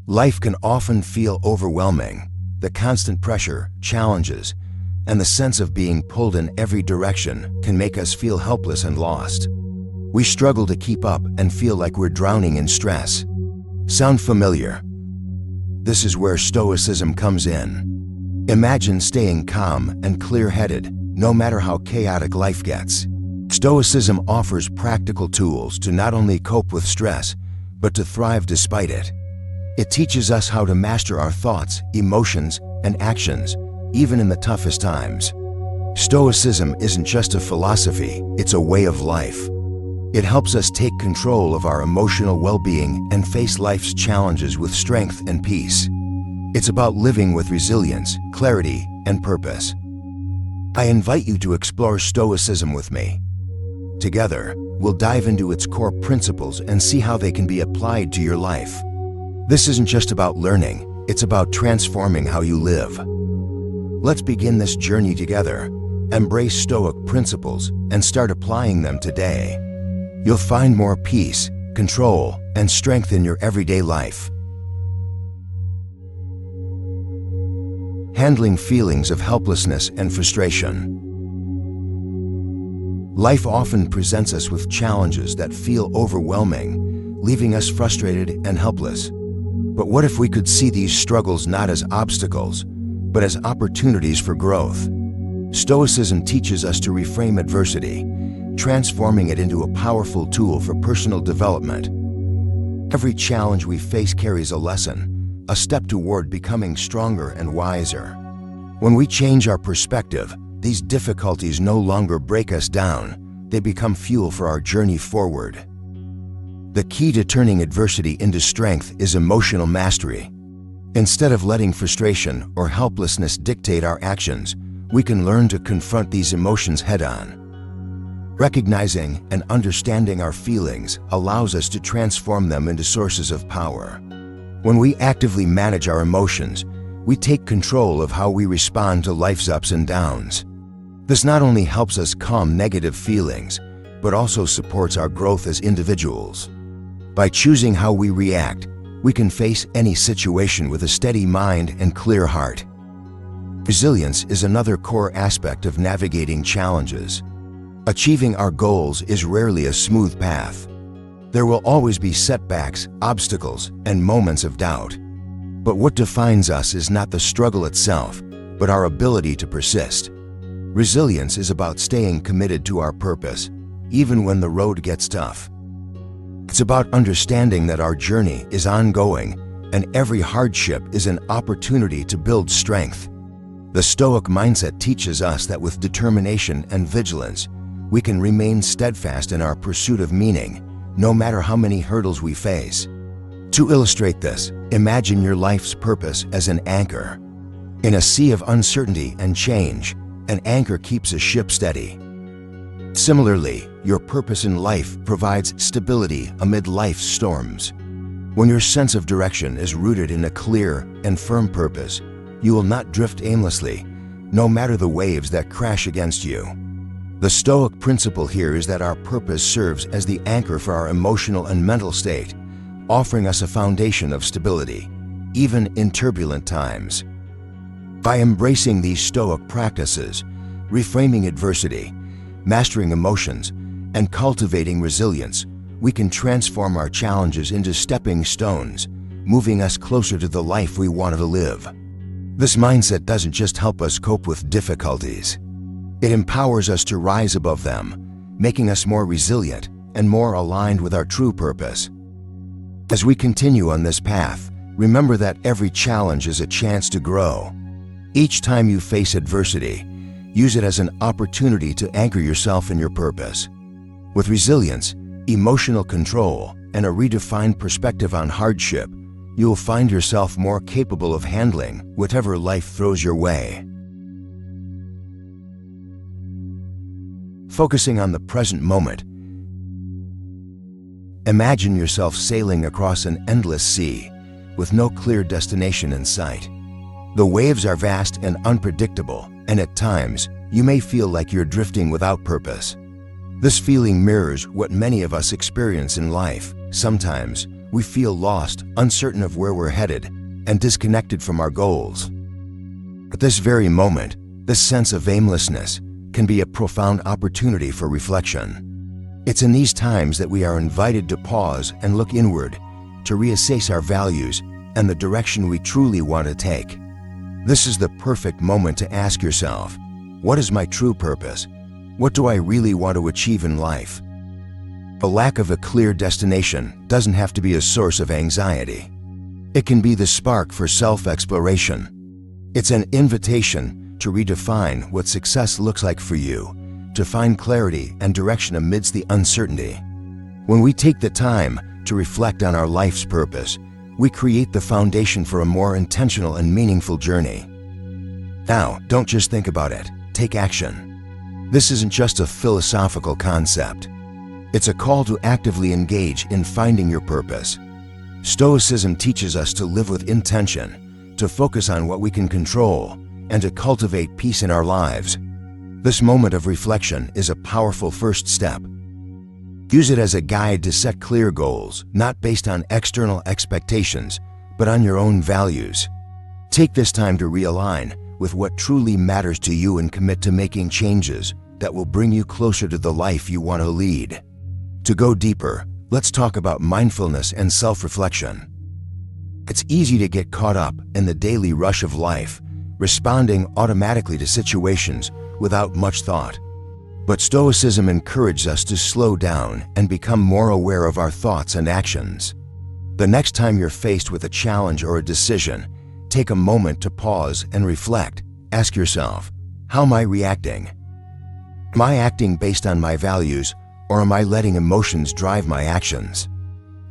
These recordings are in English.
Life can often feel overwhelming. The constant pressure, challenges, and the sense of being pulled in every direction can make us feel helpless and lost. We struggle to keep up and feel like we're drowning in stress. Sound familiar? This is where Stoicism comes in. Imagine staying calm and clear-headed, no matter how chaotic life gets. Stoicism offers practical tools to not only cope with stress, but to thrive despite it. It teaches us how to master our thoughts, emotions, and actions, even in the toughest times. Stoicism isn't just a philosophy, it's a way of life. It helps us take control of our emotional well-being and face life's challenges with strength and peace. It's about living with resilience, clarity, and purpose. I invite you to explore Stoicism with me. Together, we'll dive into its core principles and see how they can be applied to your life. This isn't just about learning, it's about transforming how you live. Let's begin this journey together. Embrace Stoic principles and start applying them today. You'll find more peace, control, and strength in your everyday life. Handling feelings of helplessness and frustration. Life often presents us with challenges that feel overwhelming, leaving us frustrated and helpless. But what if we could see these struggles not as obstacles, but as opportunities for growth? Stoicism teaches us to reframe adversity, transforming it into a powerful tool for personal development. Every challenge we face carries a lesson, a step toward becoming stronger and wiser. When we change our perspective, these difficulties no longer break us down, they become fuel for our journey forward. The key to turning adversity into strength is emotional mastery. Instead of letting frustration or helplessness dictate our actions, we can learn to confront these emotions head-on. Recognizing and understanding our feelings allows us to transform them into sources of power. When we actively manage our emotions, we take control of how we respond to life's ups and downs. This not only helps us calm negative feelings, but also supports our growth as individuals. By choosing how we react, we can face any situation with a steady mind and clear heart. Resilience is another core aspect of navigating challenges. Achieving our goals is rarely a smooth path. There will always be setbacks, obstacles, and moments of doubt. But what defines us is not the struggle itself, but our ability to persist. Resilience is about staying committed to our purpose, even when the road gets tough. It's about understanding that our journey is ongoing and every hardship is an opportunity to build strength. The Stoic mindset teaches us that with determination and vigilance, we can remain steadfast in our pursuit of meaning, no matter how many hurdles we face. To illustrate this, imagine your life's purpose as an anchor. In a sea of uncertainty and change, an anchor keeps a ship steady. Similarly, your purpose in life provides stability amid life's storms. When your sense of direction is rooted in a clear and firm purpose, you will not drift aimlessly, no matter the waves that crash against you. The Stoic principle here is that our purpose serves as the anchor for our emotional and mental state, offering us a foundation of stability, even in turbulent times. By embracing these Stoic practices, reframing adversity, mastering emotions, and cultivating resilience, we can transform our challenges into stepping stones, moving us closer to the life we want to live. This mindset doesn't just help us cope with difficulties. It empowers us to rise above them, making us more resilient and more aligned with our true purpose. As we continue on this path, remember that every challenge is a chance to grow. Each time you face adversity, use it as an opportunity to anchor yourself in your purpose. With resilience, emotional control, and a redefined perspective on hardship, you will find yourself more capable of handling whatever life throws your way. Focusing on the present moment, imagine yourself sailing across an endless sea with no clear destination in sight. The waves are vast and unpredictable, and at times, you may feel like you're drifting without purpose. This feeling mirrors what many of us experience in life. Sometimes, we feel lost, uncertain of where we're headed, and disconnected from our goals. At this very moment, this sense of aimlessness can be a profound opportunity for reflection. It's in these times that we are invited to pause and look inward, to reassess our values and the direction we truly want to take. This is the perfect moment to ask yourself, what is my true purpose? What do I really want to achieve in life? A lack of a clear destination doesn't have to be a source of anxiety. It can be the spark for self-exploration. It's an invitation to redefine what success looks like for you, to find clarity and direction amidst the uncertainty. When we take the time to reflect on our life's purpose, we create the foundation for a more intentional and meaningful journey. Now, don't just think about it, take action. This isn't just a philosophical concept. It's a call to actively engage in finding your purpose. Stoicism teaches us to live with intention, to focus on what we can control, and to cultivate peace in our lives. This moment of reflection is a powerful first step. Use it as a guide to set clear goals, not based on external expectations, but on your own values. Take this time to realign with what truly matters to you and commit to making changes that will bring you closer to the life you want to lead. To go deeper, let's talk about mindfulness and self-reflection. It's easy to get caught up in the daily rush of life, responding automatically to situations without much thought. But Stoicism encourages us to slow down and become more aware of our thoughts and actions. The next time you're faced with a challenge or a decision, take a moment to pause and reflect. Ask yourself, how am I reacting? Am I acting based on my values, or am I letting emotions drive my actions?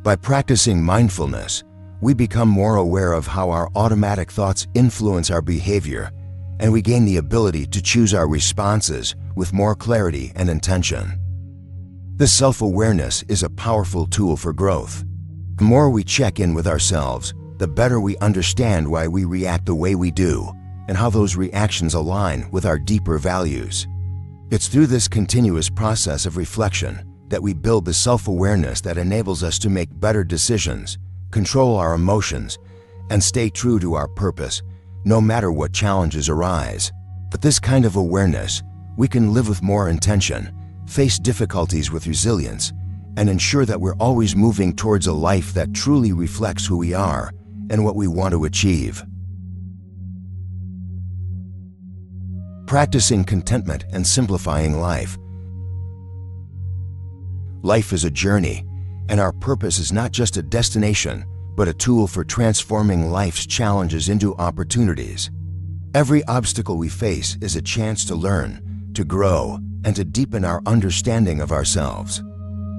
By practicing mindfulness, we become more aware of how our automatic thoughts influence our behavior, and we gain the ability to choose our responses with more clarity and intention. This self-awareness is a powerful tool for growth. The more we check in with ourselves, the better we understand why we react the way we do and how those reactions align with our deeper values. It's through this continuous process of reflection that we build the self-awareness that enables us to make better decisions, control our emotions, and stay true to our purpose, no matter what challenges arise. With this kind of awareness, we can live with more intention, face difficulties with resilience, and ensure that we're always moving towards a life that truly reflects who we are and what we want to achieve. Practicing contentment and simplifying life. Life is a journey, and our purpose is not just a destination, but a tool for transforming life's challenges into opportunities. Every obstacle we face is a chance to learn, to grow, and to deepen our understanding of ourselves.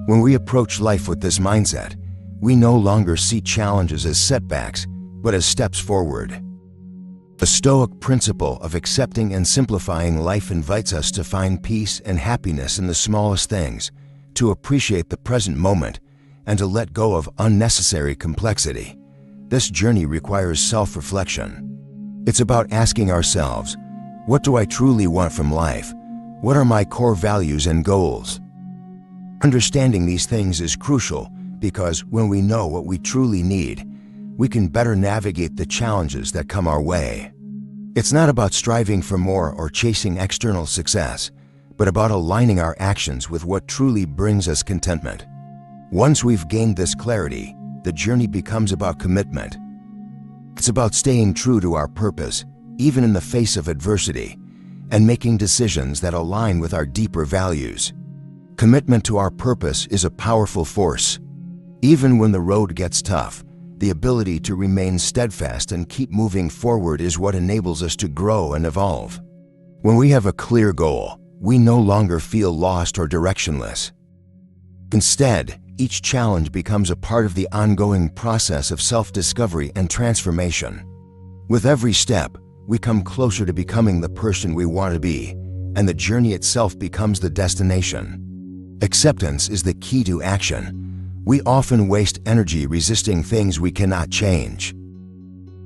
When we approach life with this mindset, we no longer see challenges as setbacks, but as steps forward. The Stoic principle of accepting and simplifying life invites us to find peace and happiness in the smallest things, to appreciate the present moment, and to let go of unnecessary complexity. This journey requires self-reflection. It's about asking ourselves, what do I truly want from life? What are my core values and goals? Understanding these things is crucial because when we know what we truly need, we can better navigate the challenges that come our way. It's not about striving for more or chasing external success, but about aligning our actions with what truly brings us contentment. Once we've gained this clarity, the journey becomes about commitment. It's about staying true to our purpose, even in the face of adversity, and making decisions that align with our deeper values. Commitment to our purpose is a powerful force. Even when the road gets tough, the ability to remain steadfast and keep moving forward is what enables us to grow and evolve. When we have a clear goal, we no longer feel lost or directionless. Instead, each challenge becomes a part of the ongoing process of self-discovery and transformation. With every step, we come closer to becoming the person we want to be, and the journey itself becomes the destination. Acceptance is the key to action. We often waste energy resisting things we cannot change.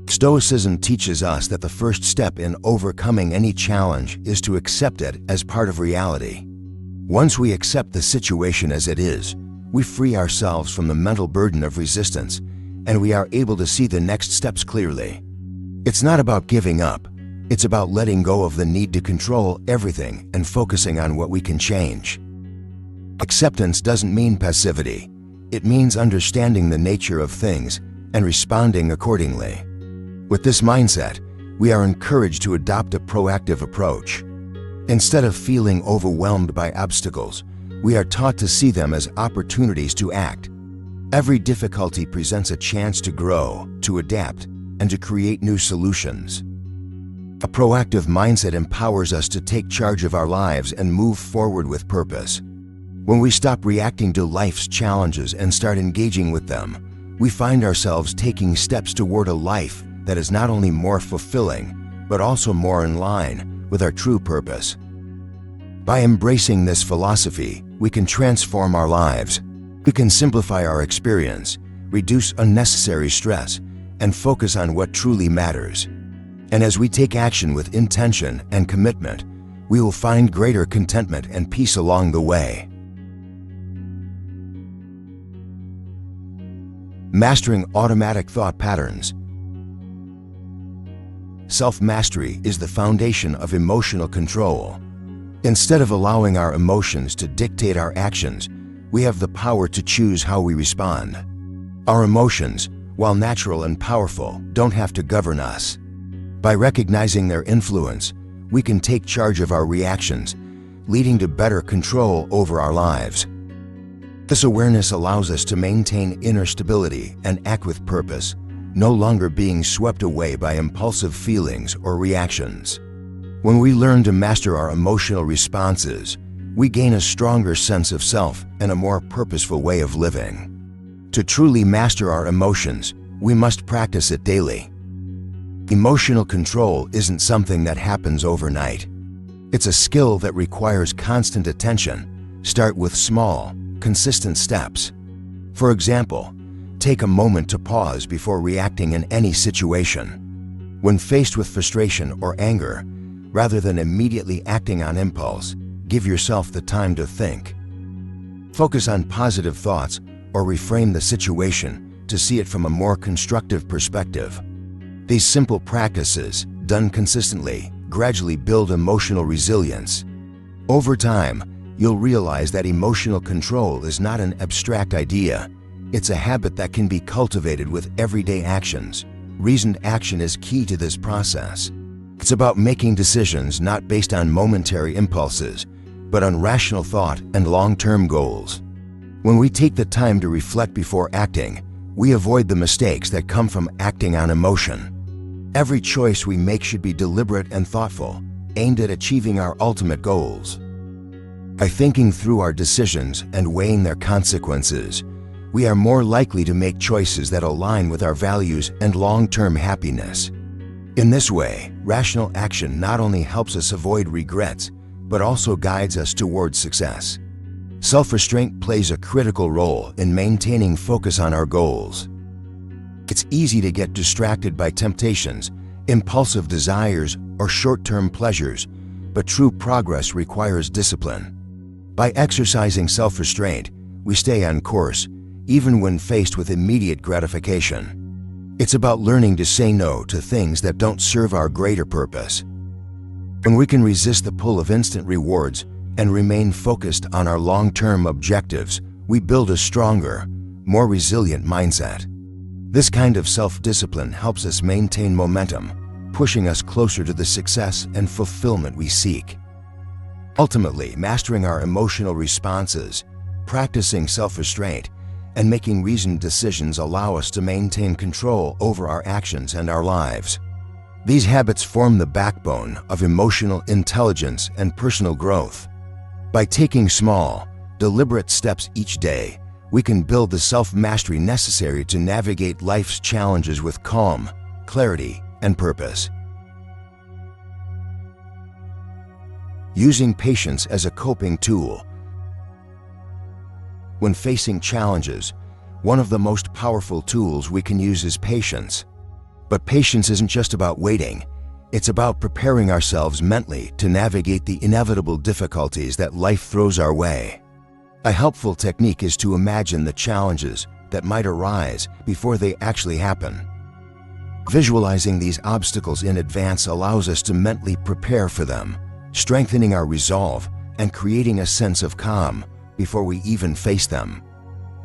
Stoicism teaches us that the first step in overcoming any challenge is to accept it as part of reality. Once we accept the situation as it is, we free ourselves from the mental burden of resistance, and we are able to see the next steps clearly. It's not about giving up. It's about letting go of the need to control everything and focusing on what we can change. Acceptance doesn't mean passivity. It means understanding the nature of things and responding accordingly. With this mindset, we are encouraged to adopt a proactive approach. Instead of feeling overwhelmed by obstacles, we are taught to see them as opportunities to act. Every difficulty presents a chance to grow, to adapt, and to create new solutions. A proactive mindset empowers us to take charge of our lives and move forward with purpose. When we stop reacting to life's challenges and start engaging with them, we find ourselves taking steps toward a life that is not only more fulfilling, but also more in line with our true purpose. By embracing this philosophy, we can transform our lives. We can simplify our experience, reduce unnecessary stress, and focus on what truly matters. And as we take action with intention and commitment, we will find greater contentment and peace along the way. Mastering automatic thought patterns. Self-mastery is the foundation of emotional control. Instead of allowing our emotions to dictate our actions, we have the power to choose how we respond. Our emotions, while natural and powerful, don't have to govern us. By recognizing their influence, we can take charge of our reactions, leading to better control over our lives. This awareness allows us to maintain inner stability and act with purpose, no longer being swept away by impulsive feelings or reactions. When we learn to master our emotional responses, we gain a stronger sense of self and a more purposeful way of living. To truly master our emotions, we must practice it daily. Emotional control isn't something that happens overnight. It's a skill that requires constant attention. Start with small, consistent steps. For example, take a moment to pause before reacting in any situation. When faced with frustration or anger, rather than immediately acting on impulse, give yourself the time to think. Focus on positive thoughts or reframe the situation to see it from a more constructive perspective. These simple practices, done consistently, gradually build emotional resilience. Over time, you'll realize that emotional control is not an abstract idea. It's a habit that can be cultivated with everyday actions. Reasoned action is key to this process. It's about making decisions not based on momentary impulses, but on rational thought and long-term goals. When we take the time to reflect before acting, we avoid the mistakes that come from acting on emotion. Every choice we make should be deliberate and thoughtful, aimed at achieving our ultimate goals. By thinking through our decisions and weighing their consequences, we are more likely to make choices that align with our values and long-term happiness. In this way, rational action not only helps us avoid regrets, but also guides us towards success. Self-restraint plays a critical role in maintaining focus on our goals. It's easy to get distracted by temptations, impulsive desires, or short-term pleasures, but true progress requires discipline. By exercising self-restraint, we stay on course, even when faced with immediate gratification. It's about learning to say no to things that don't serve our greater purpose. When we can resist the pull of instant rewards and remain focused on our long-term objectives, we build a stronger, more resilient mindset. This kind of self-discipline helps us maintain momentum, pushing us closer to the success and fulfillment we seek. Ultimately, mastering our emotional responses, practicing self-restraint, and making reasoned decisions allow us to maintain control over our actions and our lives. These habits form the backbone of emotional intelligence and personal growth. By taking small, deliberate steps each day, we can build the self-mastery necessary to navigate life's challenges with calm, clarity, and purpose. Using patience as a coping tool. When facing challenges, one of the most powerful tools we can use is patience. But patience isn't just about waiting. It's about preparing ourselves mentally to navigate the inevitable difficulties that life throws our way. A helpful technique is to imagine the challenges that might arise before they actually happen. Visualizing these obstacles in advance allows us to mentally prepare for them, strengthening our resolve and creating a sense of calm before we even face them.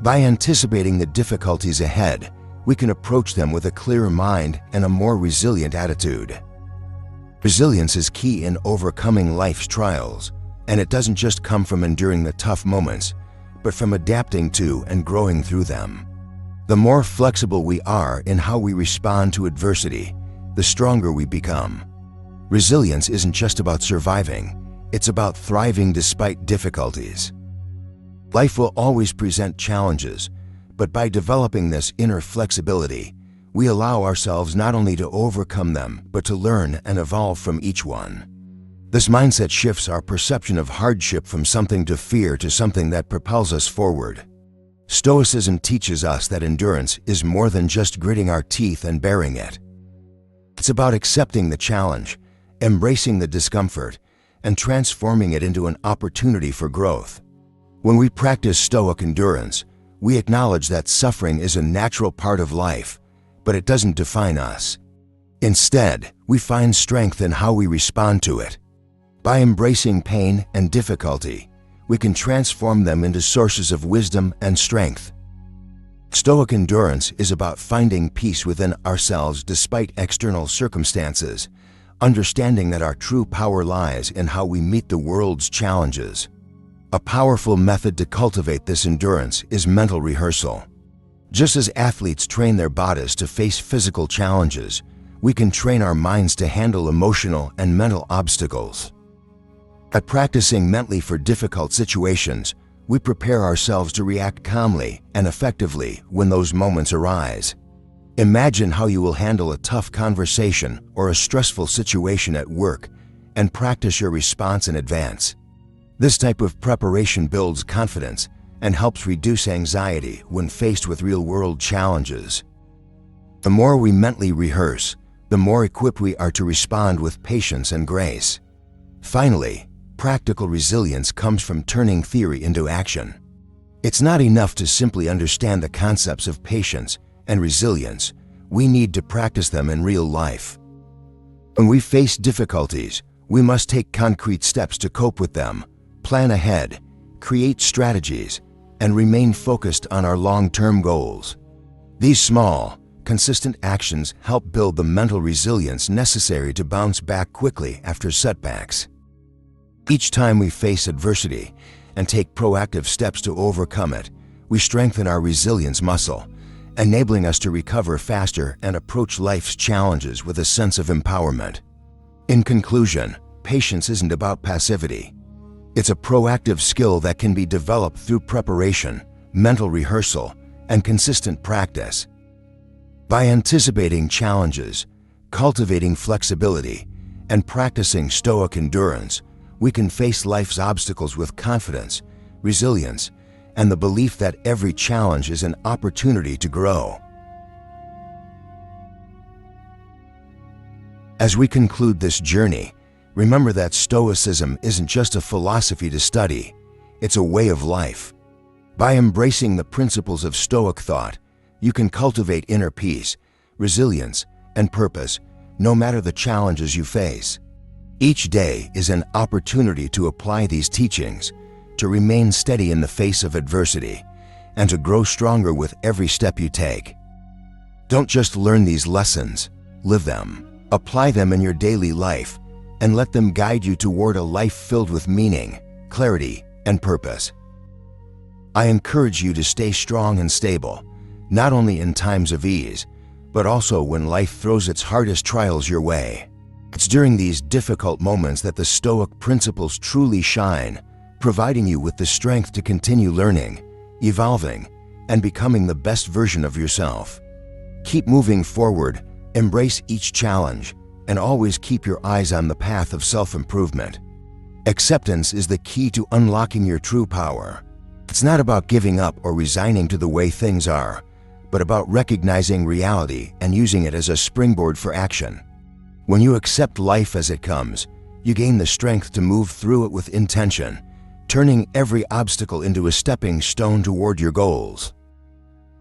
By anticipating the difficulties ahead, we can approach them with a clearer mind and a more resilient attitude. Resilience is key in overcoming life's trials, and it doesn't just come from enduring the tough moments, but from adapting to and growing through them. The more flexible we are in how we respond to adversity, the stronger we become. Resilience isn't just about surviving, it's about thriving despite difficulties. Life will always present challenges, but by developing this inner flexibility, we allow ourselves not only to overcome them, but to learn and evolve from each one. This mindset shifts our perception of hardship from something to fear to something that propels us forward. Stoicism teaches us that endurance is more than just gritting our teeth and bearing it. It's about accepting the challenge, embracing the discomfort, and transforming it into an opportunity for growth. When we practice Stoic endurance, we acknowledge that suffering is a natural part of life, but it doesn't define us. Instead, we find strength in how we respond to it. By embracing pain and difficulty, we can transform them into sources of wisdom and strength. Stoic endurance is about finding peace within ourselves despite external circumstances, understanding that our true power lies in how we meet the world's challenges. A powerful method to cultivate this endurance is mental rehearsal. Just as athletes train their bodies to face physical challenges, we can train our minds to handle emotional and mental obstacles. By practicing mentally for difficult situations, we prepare ourselves to react calmly and effectively when those moments arise. Imagine how you will handle a tough conversation or a stressful situation at work and practice your response in advance. This type of preparation builds confidence and helps reduce anxiety when faced with real-world challenges. The more we mentally rehearse, the more equipped we are to respond with patience and grace. Finally, practical resilience comes from turning theory into action. It's not enough to simply understand the concepts of patience and resilience. We need to practice them in real life. When we face difficulties, we must take concrete steps to cope with them, plan ahead, create strategies, and remain focused on our long-term goals. These small, consistent actions help build the mental resilience necessary to bounce back quickly after setbacks. Each time we face adversity and take proactive steps to overcome it, we strengthen our resilience muscle, enabling us to recover faster and approach life's challenges with a sense of empowerment. In conclusion, patience isn't about passivity. It's a proactive skill that can be developed through preparation, mental rehearsal, and consistent practice. By anticipating challenges, cultivating flexibility, and practicing Stoic endurance, we can face life's obstacles with confidence, resilience, and the belief that every challenge is an opportunity to grow. As we conclude this journey, remember that Stoicism isn't just a philosophy to study, it's a way of life. By embracing the principles of Stoic thought, you can cultivate inner peace, resilience, and purpose, no matter the challenges you face. Each day is an opportunity to apply these teachings, to remain steady in the face of adversity, and to grow stronger with every step you take. Don't just learn these lessons, live them. Apply them in your daily life, and let them guide you toward a life filled with meaning, clarity, and purpose. I encourage you to stay strong and stable, not only in times of ease, but also when life throws its hardest trials your way. It's during these difficult moments that the Stoic principles truly shine, providing you with the strength to continue learning, evolving, and becoming the best version of yourself. Keep moving forward, embrace each challenge, and always keep your eyes on the path of self-improvement. Acceptance is the key to unlocking your true power. It's not about giving up or resigning to the way things are, but about recognizing reality and using it as a springboard for action. When you accept life as it comes, you gain the strength to move through it with intention, turning every obstacle into a stepping stone toward your goals.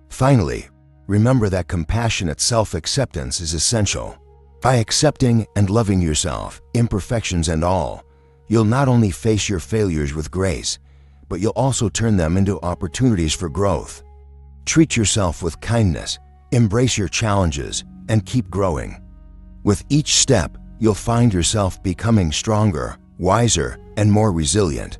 Finally, remember that compassionate self-acceptance is essential. By accepting and loving yourself, imperfections and all, you'll not only face your failures with grace, but you'll also turn them into opportunities for growth. Treat yourself with kindness, embrace your challenges, and keep growing. With each step, you'll find yourself becoming stronger, wiser, and more resilient.